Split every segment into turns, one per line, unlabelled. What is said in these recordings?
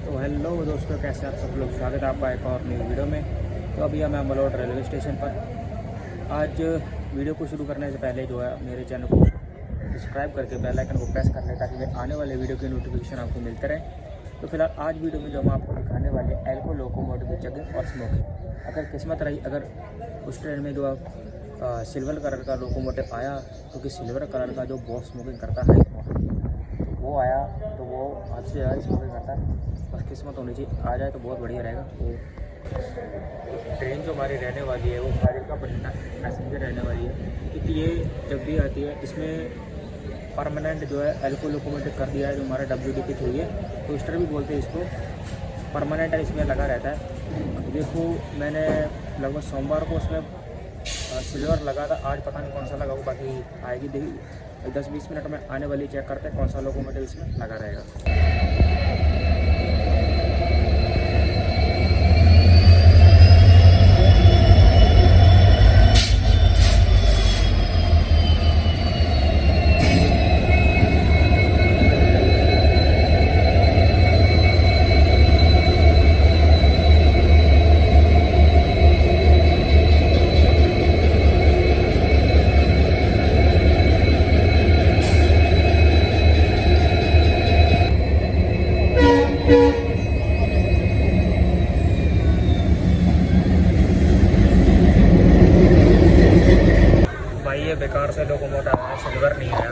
तो हेलो दोस्तों, कैसे आप सब लोग। स्वागत है आपका एक और नई वीडियो में। तो अभी हम मलोट रेलवे स्टेशन पर। आज वीडियो को शुरू करने से पहले जो है मेरे चैनल को सब्सक्राइब करके बेल आइकन को प्रेस कर लें ताकि मैं आने वाले वीडियो की नोटिफिकेशन आपको मिलते रहे। तो फिलहाल आज वीडियो में जो हम आपको दिखाने वाले एल्को लोकोमोटिव चेकिंग और स्मोकिंग। अगर किस्मत रही, अगर उस ट्रेन में जो सिल्वर कलर का लोकोमोटिव आया, क्योंकि सिल्वर कलर का जो बहुत स्मोकिंग करता है, हाई स्मोकिंग, वो आया तो वो हद से ज़्यादा स्मोकिंग करता है। बस किस्मत होनी चाहिए, आ जाए तो बहुत बढ़िया रहेगा। वो ट्रेन जो हमारी रहने वाली है वो फाजिल का पैसेंजर रहने वाली है, क्योंकि ये जब भी आती है इसमें परमानेंट जो है एल्को लोकोमोटिव कर दिया है, जो हमारा WDP3 है, टोस्टर भी बोलते हैं इसको। परमानेंट है, इसमें लगा रहता है। देखो, मैंने लगभग सोमवार को उसमें सिल्वर लगा था, आज पता नहीं कौन सा लगा, वो बाकी आएगी देखिए 10-20 मिनट में आने वाली। चेक करते हैं कौन सा लोकोमोटिव इसमें लगा रहेगा। ये बेकार से लोकोमोटिव आया, सिल्वर नहीं आया।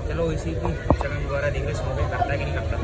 चलो इसी की चलन दोबारा देख रहे स्मोकिंग करता है कि नहीं करता।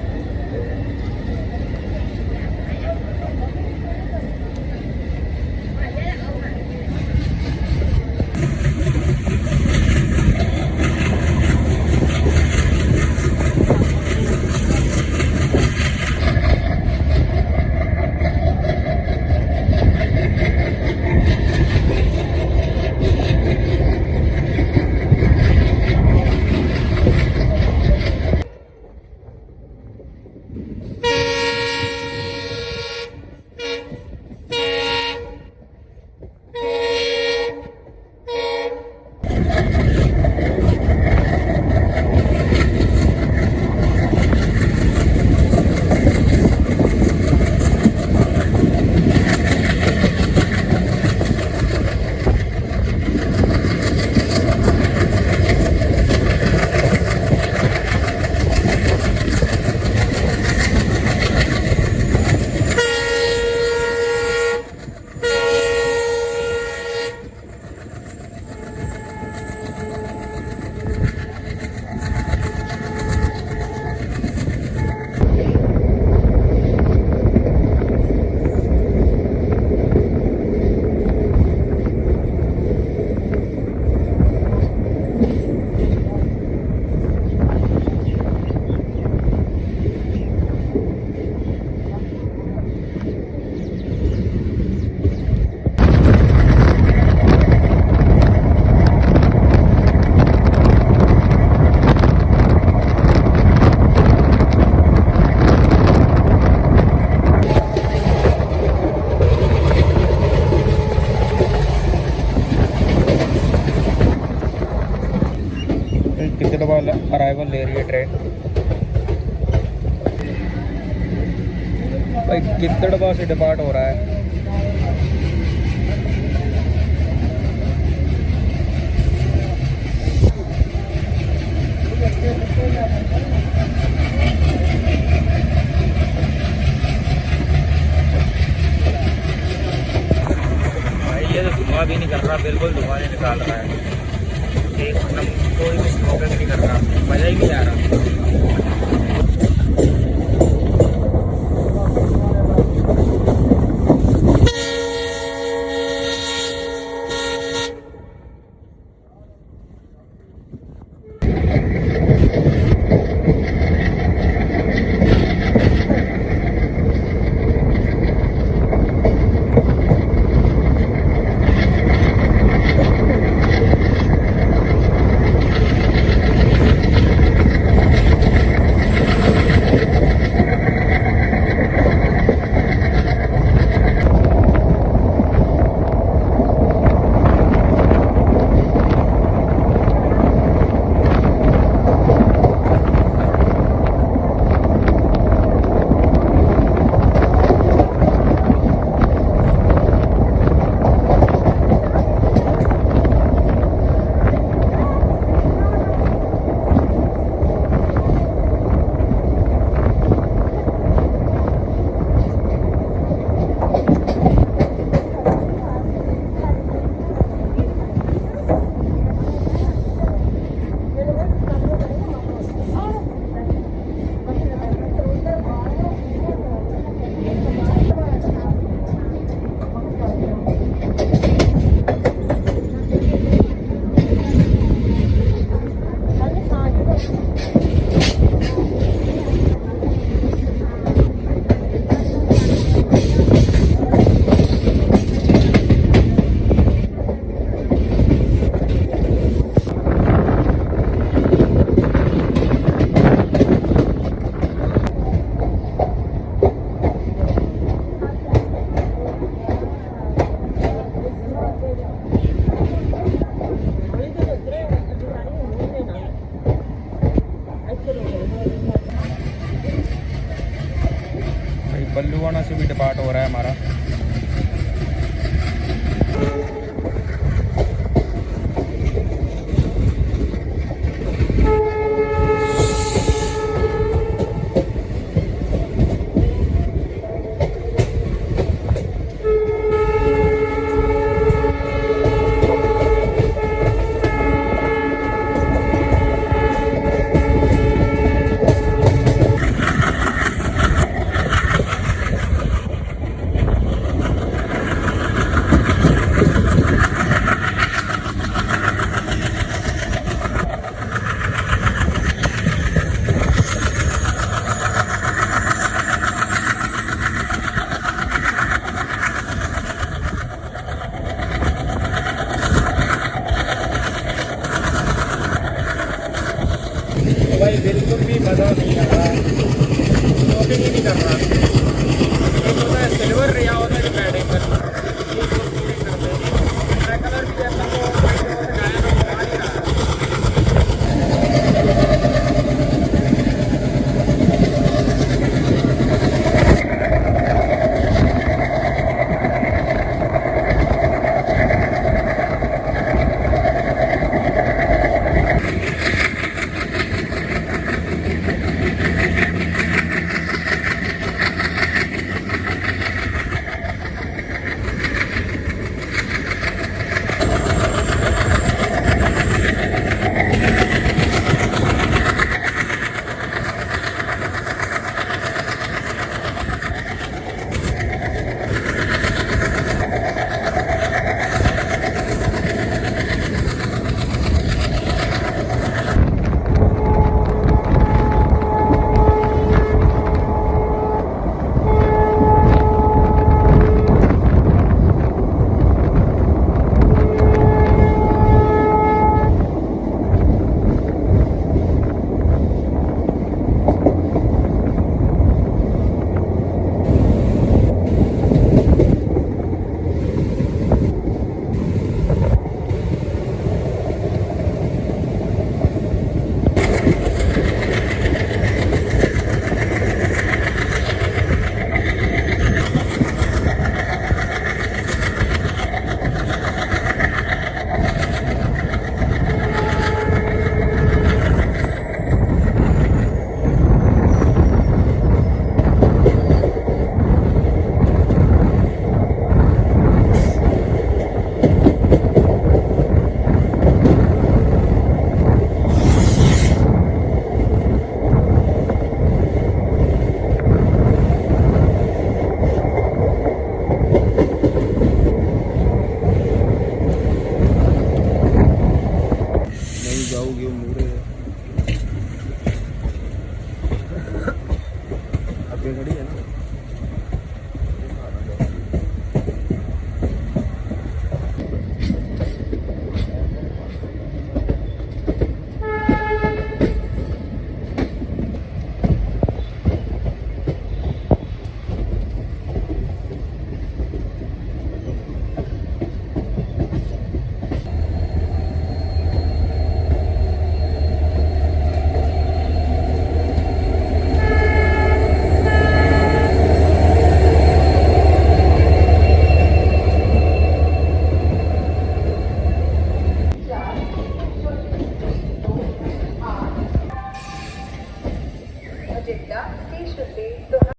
कितने दफा अराइवल ले रही है ट्रेन भाई, कितने दफा से डिपार्ट हो रहा है। भाई ये तो धुआं भी नहीं कर रहा, बिल्कुल धुआं नहीं निकाल रहा है। एक नंबर, कोई भी स्मोकिंग नहीं कर रहा, मज़ा ही नहीं आ रहा। बल्लूआना से भी डिपार्ट हो रहा है हमारा। भाई बिल्कुल भी मज़ा नहीं आ रहा, शॉपिंग ही नहीं कर रहा। एक होता है सिल्वर, रिया होता है पैडिंग पर, ये दो शूटिंग करते हैं। कलर भी ऐसा तो गाया में आ नहीं रहा। जाओगे मुरे अभी खड़ी है ना।
एजेंडा 30 रुपये